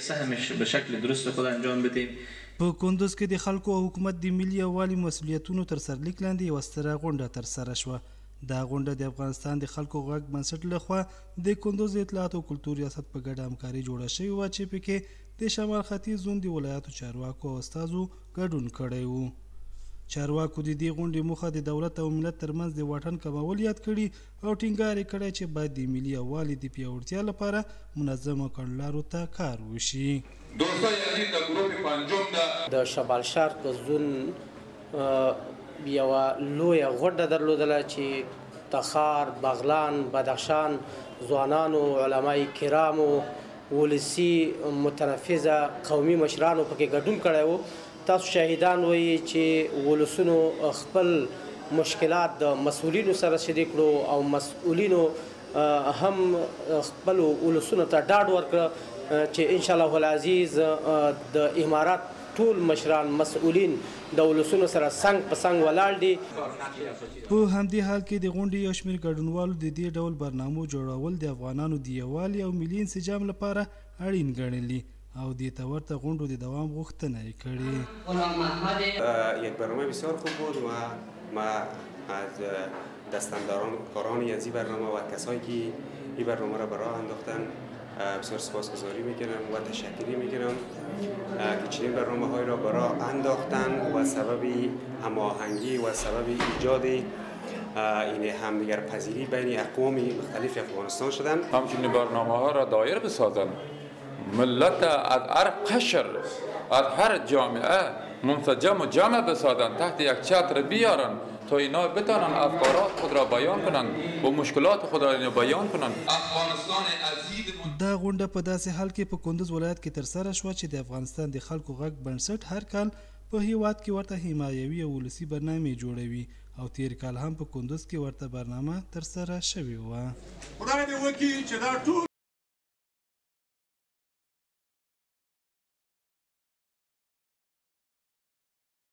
سهمش به شکل درست خود انجام بدیم. په کندوز کې د خلکو او حکومت د ملي یووالي مسؤلیتونو تر سرلیک لاندې یوه ستره غونډه ترسره شوه. دا غونډه د افغانستان د خلکو غږ بنسټ لخوا د کندوز د اطلاعات او کلتور ریاست په ګډه همکاري جوړه شوې وه چې پکې د شمال ختیځ زون د ولایاتو چارواکو او استازو ګډون کړی و. چارواکو د دې غونډې موخه د دولت او ملت ترمنځ د واټن کمول یاد کړي او ټینګار یې کړی چې باید د ملي یووالي د پیاوړتیا لپاره منظمو کړنلارو ته کار وشي. د شمال شرق زون یوه لویه غونډه درلودله چې تخار، بغلان، بدخشان ځوانانو، علمای کرامو، ولسي متنفذه قومي مشرانو پکې ګډون کړی و. تاسو شاهدان وایي چې ولسونو خپل مشکلات د مسؤلینو سره شریک کړو او مسؤلینو هم خپل ولسونو ته ډاډ ورکړه چې انشاءالله العزیز د امارات ټول مشران مسؤلین د ولسونو سره څنګ په څنګ ولاړ دي. په همدې حال کې د غونډې یو شمېر ګډونوالو د دې ډول برنامو جوړول د افغانانو د یووالي او ملي انسجام لپاره اړین ګڼلي او دې ته ورته غونډو د دوام غوښتنه یې کړې. یک برنامه بسیار خوب بود و ما از دستانداران از این برنامه و کسایی که این برنامه را به راه انداختن بسیار سپاسگزاری میکنم و تشکری میکنم که چنین برنامه های را به راه انداختن و سبب هماهنگی و سبب ایجاد این همدیگر پذیری بین اقوام مختلف افغانستان شدن. همچنین برنامه ها را دایر بسازن، ملت از هر قشر از هر جامعه منسجم و جمع بسازن، تحت یک چتر بیارن تا اینا بتانن افکارات خود را بیان کنن و مشکلات خود را بیان کنن. دا غونډه په داسې حال کې په کندوز ولایت کې ترسره شوه چې د افغانستان د خلکو غږ بنسټ هر کال په هیواد کې ورته حمایوي او ولسي برنامې جوړوي او تیر کال هم په کندوز کې ورته برنامه ترسره شوې وه.